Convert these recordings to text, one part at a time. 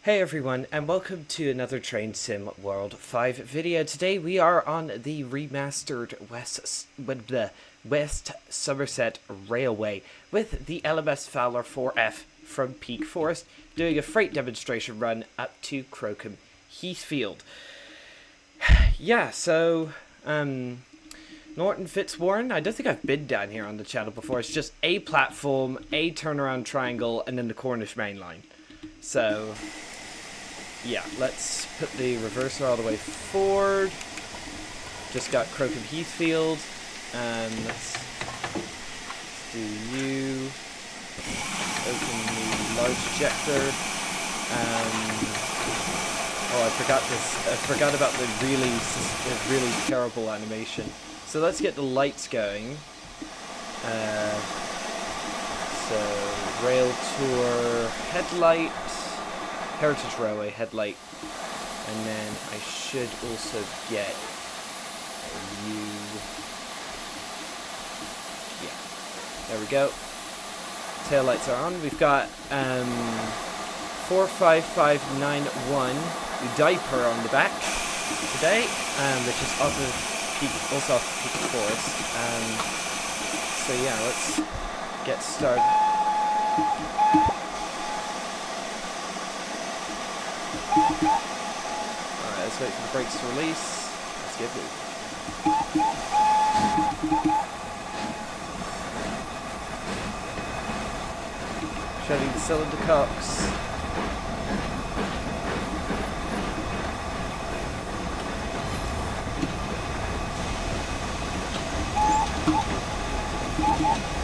Hey everyone, and welcome to another Train Sim World 5 video. Today we are on the remastered West Somerset Railway with the LMS Fowler 4F from Peak Forest, doing a freight demonstration run up to Crocombe Heathfield. Yeah, so, Norton Fitzwarren, I don't think I've been down here on the channel before. It's just a platform, a turnaround triangle, and then the Cornish main line. So yeah, let's put the reverser all the way forward. Just got Crocombe Heathfield. Let's do U. Open the large ejector. Oh, I forgot this. I forgot about the really terrible animation. So let's get the lights going. So rail tour headlight. Heritage Railway headlight, and then I should also get a U. Yeah, there we go. Tail lights are on. We've got 45591 diaper on the back today, which is off of Peak, also off of Peak Forest. So yeah, let's get started. Alright, let's wait for the brakes to release. Let's get moving. Shutting the cylinder cocks.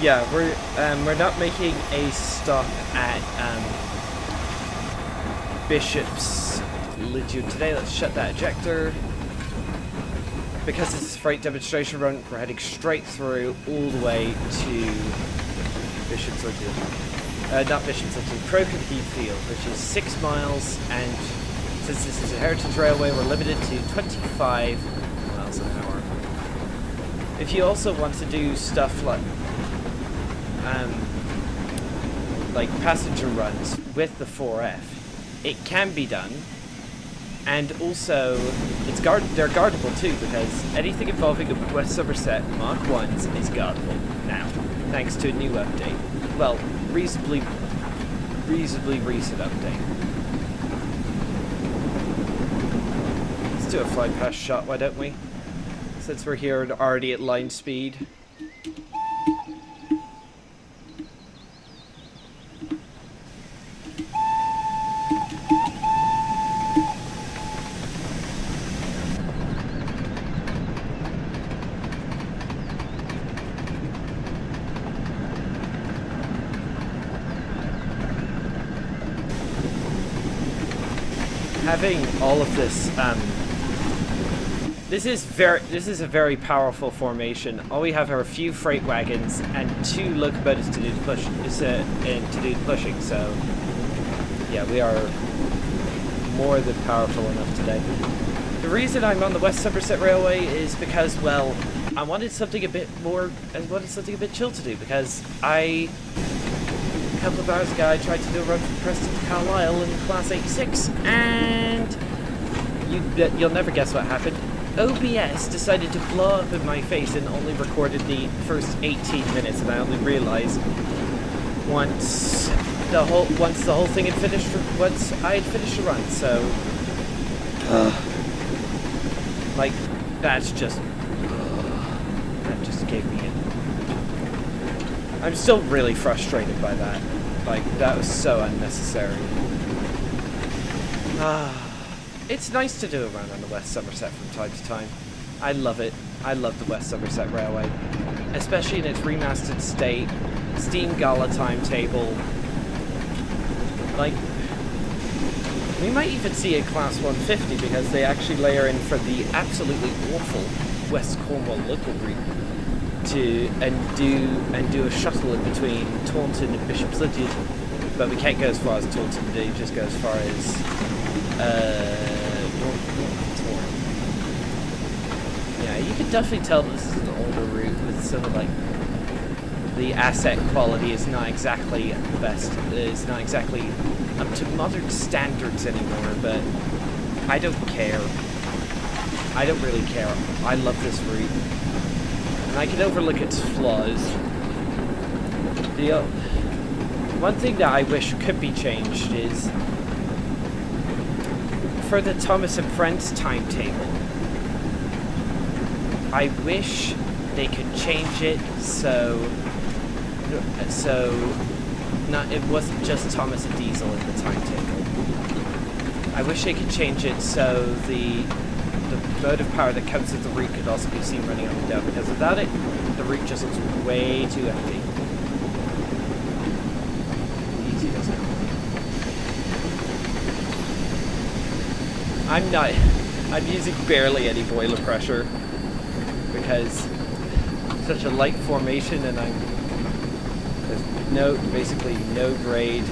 Yeah, we're not making a stop at Bishop's Lydiard today. Let's shut that ejector. Because this is a freight demonstration run, we're heading straight through all the way to Bishop's Lydiard. Not Bishop's Lydiard, Crocombe Heathfield, which is 6 miles, and since this is a heritage railway, we're limited to 25 miles an hour. If you also want to do stuff like passenger runs with the 4F, it can be done, and also they're guardable too, because anything involving the West Somerset Mark 1s is guardable now, thanks to a new update. Well, reasonably recent update. Let's do a fly past shot, why don't we? Since we're here and already at line speed. Having all of this, this is a very powerful formation. All we have are a few freight wagons and 2 locomotives to do the pushing. So, yeah, we are more than powerful enough today. The reason I'm on the West Somerset Railway is because, well, I wanted something a bit chill to do, because a couple of hours ago I tried to do a run from Preston to Carlisle in Class 86, and you'll never guess what happened. OBS decided to blow up in my face and only recorded the first 18 minutes, and I only realized once the whole thing had finished, once I had finished the run. So like, that just gave me it. I'm still really frustrated by that. Like, that was so unnecessary. It's nice to do a run on the West Somerset from time to time. I love it. I love the West Somerset Railway. Especially in its remastered state, Steam Gala timetable. Like, we might even see a Class 150, because they actually layer in for the absolutely awful West Cornwall local route and do a shuttle in between Taunton and Bishop's Lydiard, but we can't go as far as Taunton. They just go as far as North. Yeah, you can definitely tell this is an older route with some of, like, the asset quality is not exactly the best. It's not exactly up to modern standards anymore, but I don't care. I don't really care. I love this route. And I can overlook its flaws. The one thing that I wish could be changed is for the Thomas and Friends timetable. I wish they could change it so it wasn't just Thomas and Diesel in the timetable. I wish they could change it so the motive power that comes with the route could also be seen running up and down, because without it, the route just looks way too empty. Easy doesn't it? I'm using barely any boiler pressure because it's such a light formation, and there's basically no grade.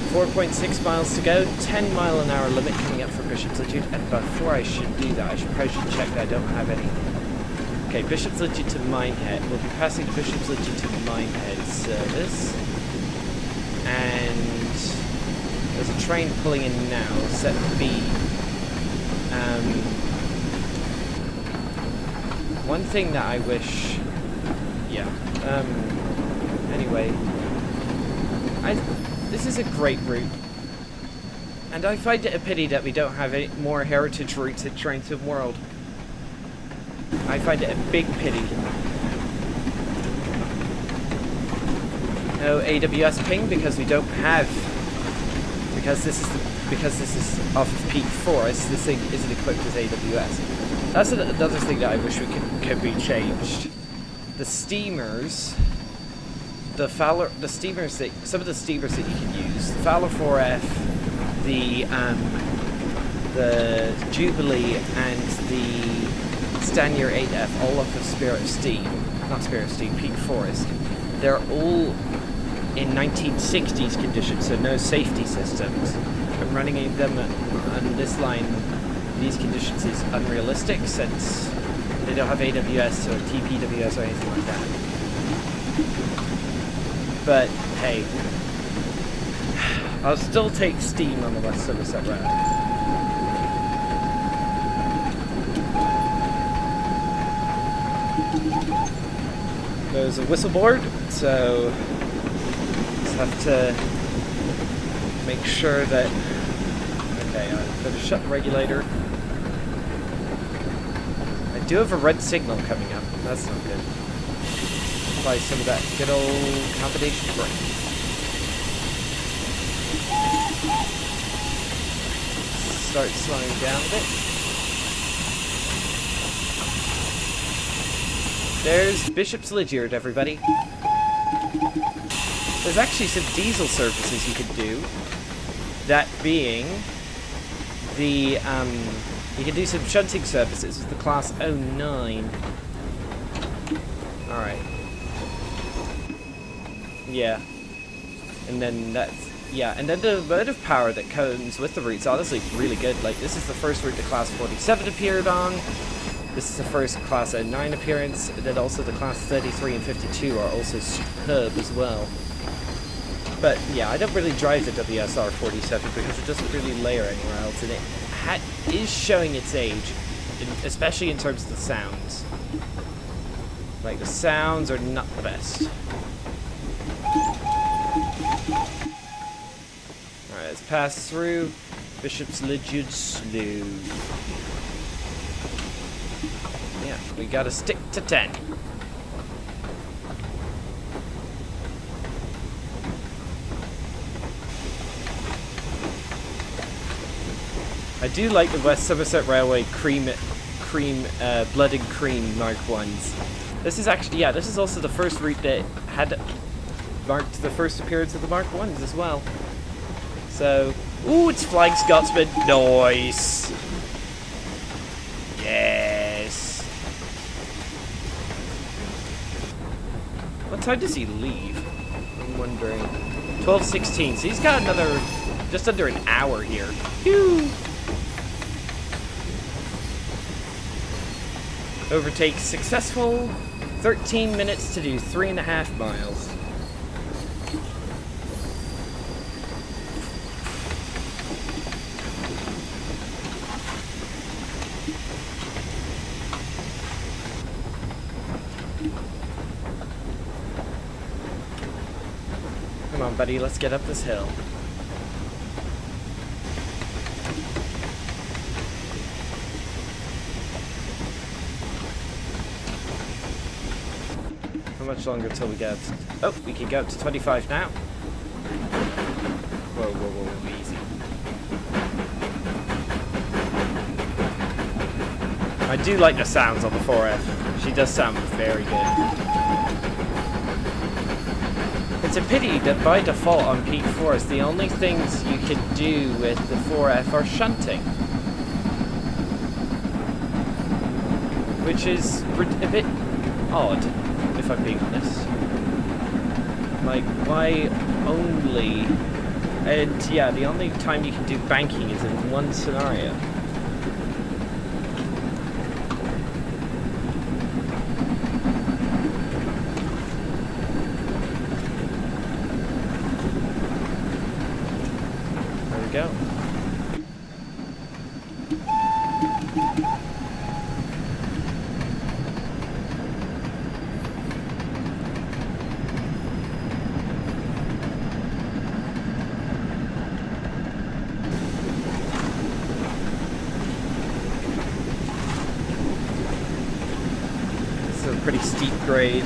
4.6 miles to go, 10-mile-an-hour limit coming up for Bishop's Lichard. And before I should do that, I should probably check that I don't have any. Okay, Bishop's Lichard to Minehead. We'll be passing Bishop's Lichard to Minehead service. And there's a train pulling in now, set B. One thing that I wish... Yeah. Anyway. This is a great route, and I find it a pity that we don't have any more heritage routes at Train Sim World. I find it a big pity. No AWS ping because we don't have, because this is off of Peak Forest. This thing isn't equipped with AWS. That's another thing that I wish we could be changed. The steamers. The Fowler, the steamers that, some of the steamers that you can use, the Fowler 4F, the Jubilee, and the Stanier 8F, all off of Peak Forest. They're all in 1960s conditions, so no safety systems. And running them on this line, these conditions is unrealistic since they don't have AWS or TPWS or anything like that. But, hey, I'll still take steam on the West Somerset route. There's a whistle board, so just have to make sure that... Okay, I better shut the regulator. I do have a red signal coming up. That's not good. Apply some of that good old combination brake. Start slowing down a bit. There's Bishop's Lichard, everybody. There's actually some diesel services you could do. That being the you can do some shunting services with the class 09. All right. Yeah, and then and then the motive power that comes with the route's honestly really good. Like, this is the first route the class 47 appeared on. This is the first class 09 appearance, and then also the class 33 and 52 are also superb as well. But yeah, I don't really drive the WSR 47 because it doesn't really layer anywhere else, and it is showing its age, especially in terms of the sounds. Like, the sounds are not the best. Alright, let's pass through Bishop's Lichard Slough. Yeah, we gotta stick to 10. I do like the West Somerset Railway Blood and Cream Mark 1s. This is actually, yeah, this is also the first route that had marked the first appearance of the Mark 1s as well. So, ooh, it's Flying Scotsman. Nice. Yes. What time does he leave? I'm wondering. 12:16. So he's got another Just under an hour here. Phew! Overtake successful. 13 minutes to do 3.5 miles. Come on, buddy, let's get up this hill. How much longer till we get up to... Oh, we can go up to 25 now. Whoa, whoa, whoa, easy. I do like the sounds on the 4F. She does sound very good. It's a pity that by default on P4s, the only things you can do with the 4F are shunting. Which is a bit odd, if I'm being honest. Like, why only... And yeah, the only time you can do banking is in one scenario. Go. This is a pretty steep grade.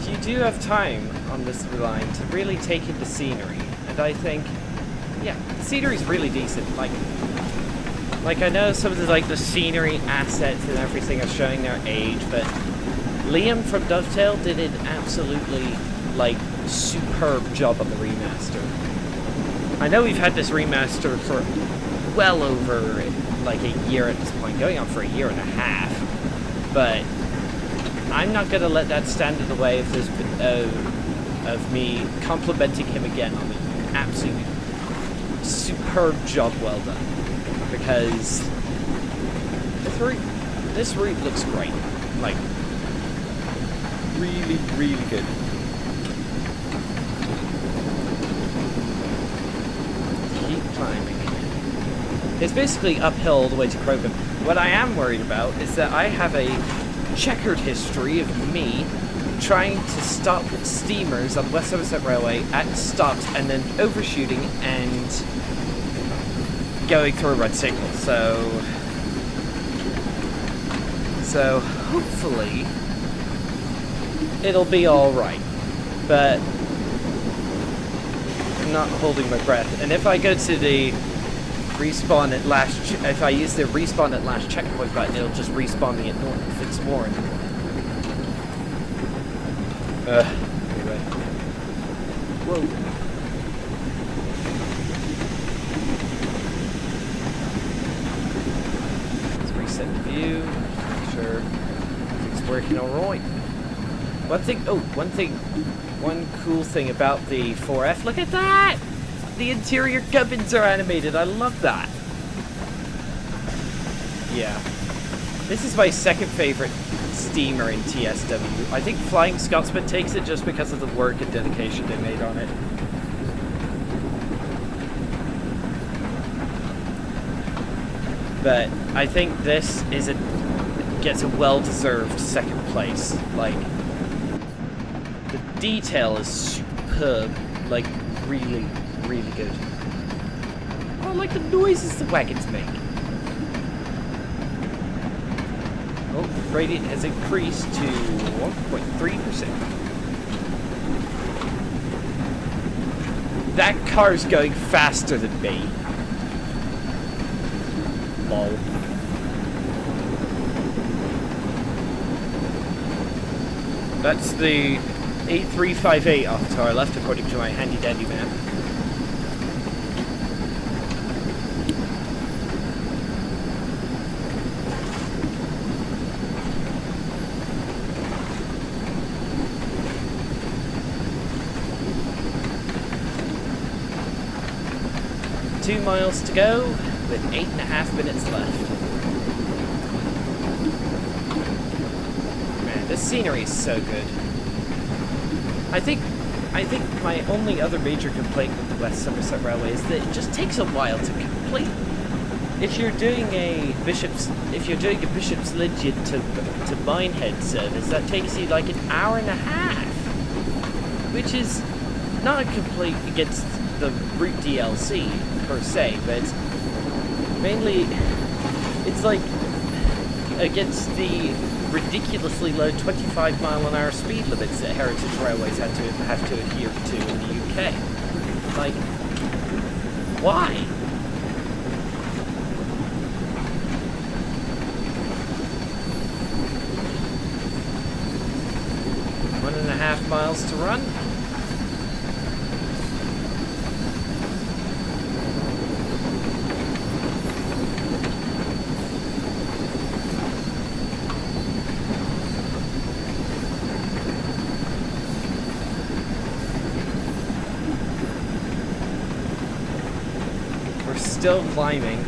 You do have time on this line to really take in the scenery, and I think, yeah, the scenery's really decent. Like I know some of the scenery assets and everything are showing their age, but Liam from Dovetail did an absolutely superb job on the remaster. I know we've had this remaster for well over a year at this point, going on for a year and a half, but I'm not going to let that stand in the way of this, of me complimenting him again on an absolutely superb job well done. Because this route looks great. Like, really, really good. Keep climbing. It's basically uphill all the way to Croghan. What I am worried about is that I have a checkered history of me trying to stop steamers on the West Somerset Railway at stops and then overshooting and going through a red signal. So hopefully it'll be all right. But I'm not holding my breath. And if I go to the respawn at last, if I use the respawn at last checkpoint button, it'll just respawn me at Fitzwarren. Anyway. Whoa. Let's reset the view. Make sure it's working alright. One cool thing about the 4F, look at that! The interior gubbins are animated. I love that. Yeah. This is my second favorite steamer in TSW. I think Flying Scotsman takes it just because of the work and dedication they made on it. But I think this gets a well-deserved second place. Like, the detail is superb. Like, really, really good. Oh, I like the noises the wagons make. Oh, gradient has increased to 1.3%. That car's going faster than me. Lol. That's the 8358 off to our left, according to my handy dandy map. 2 miles to go with 8.5 minutes left. Man, this scenery is so good. I think my only other major complaint with the West Somerset Railway is that it just takes a while to complete. If you're doing a Bishop's Lydian to Minehead service, that takes you like an hour and a half, which is not a complaint against the route DLC per se, but mainly it's like against the ridiculously low 25-mile-an-hour speed limits that Heritage Railways have to adhere to in the UK. Like, why? One and a half miles to run. Still climbing.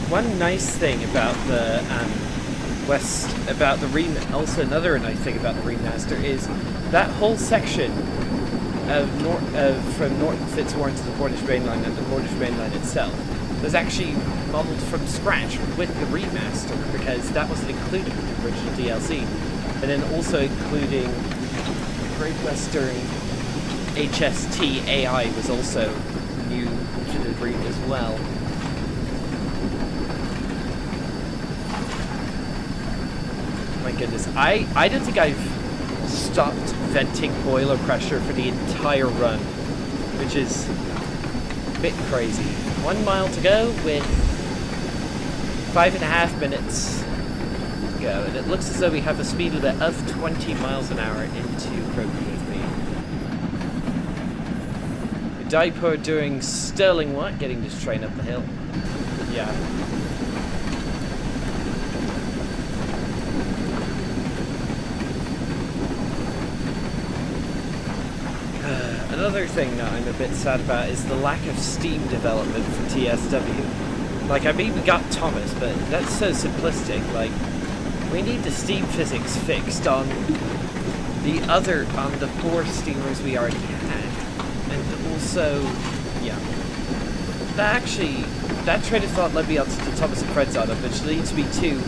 One nice thing about the also another nice thing about the remaster is that whole section of from Norton Fitzwarren to the Cornish Main Line and the Cornish Main Line itself was actually modelled from scratch with the remaster, because that wasn't included with the original DLC, and then also including Great Western HST AI was also new to the route as well. My goodness, I don't think I've stopped venting boiler pressure for the entire run, which is a bit crazy. 1 mile to go with 5.5 minutes to go, and it looks as though we have a speed limit of 20 miles an hour into Crowbridge. Daipo doing sterling work getting this train up the hill. Yeah. Another thing that I'm a bit sad about is the lack of Steam development for TSW. Like, I mean, we got Thomas, but that's so simplistic. Like, we need the Steam physics fixed on the 4 steamers we already had. And also, yeah, that train of thought led me onto the Thomas and Friends add-on, which leads me to,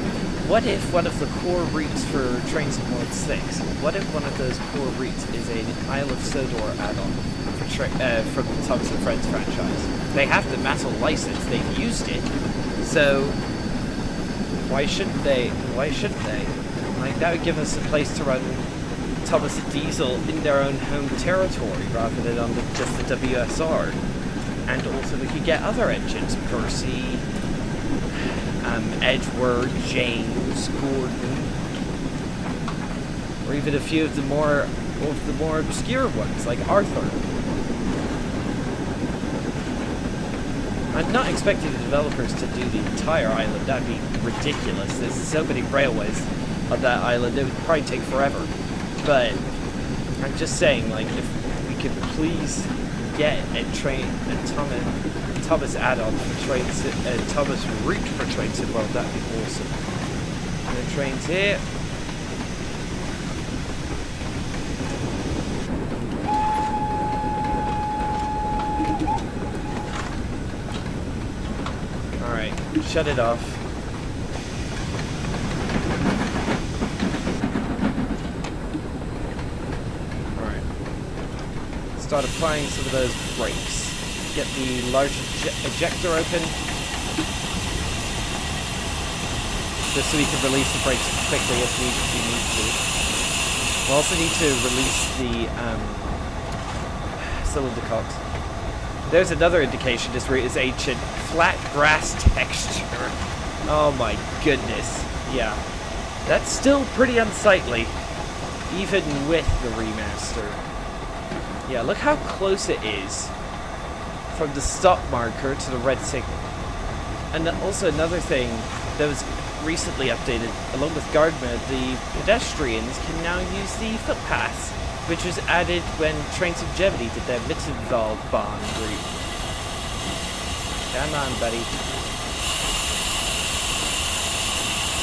what if one of the core routes for Trains in Mod 6, what if one of those core routes is an Isle of Sodor add-on from the Thomas and Friends franchise? They have the Mattel license, they've used it, so why shouldn't they? Like, that would give us a place to run Thomas and Diesel in their own home territory rather than on just the WSR. And also we could get other engines, Percy, Edward, James, Gordon, or even a few of the more obscure ones like Arthur. I'm not expecting the developers to do the entire island, that'd be ridiculous. There's so many railways on that island, it would probably take forever. But I'm just saying, like, if we could please get a Thomas add-on for trains, Thomas route for Trains in World, that'd be awesome. And the train's here. Alright, shut it off. Start applying some of those brakes. Get the large ejector open, just so we can release the brakes quickly if we need to. We'll also need to release the cylinder cocks. There's another indication this route is ancient. Flat grass texture. Oh my goodness. Yeah. That's still pretty unsightly, even with the remaster. Yeah, look how close it is from the stop marker to the red signal. And also another thing that was recently updated, along with guard mode, the pedestrians can now use the footpaths which was added when Trains of Germany did their Mittenwaldbahn route. Come on, buddy.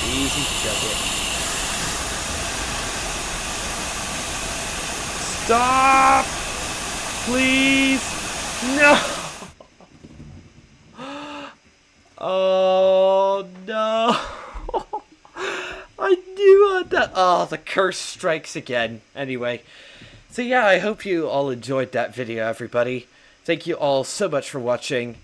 Easy jug it. Stop! Please! No! Oh no! I knew that. Oh, the curse strikes again. Anyway, so yeah, I hope you all enjoyed that video, everybody. Thank you all so much for watching.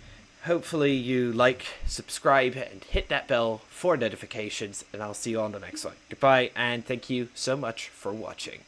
Hopefully you like, subscribe, and hit that bell for notifications, and I'll see you on the next one. Goodbye, and thank you so much for watching.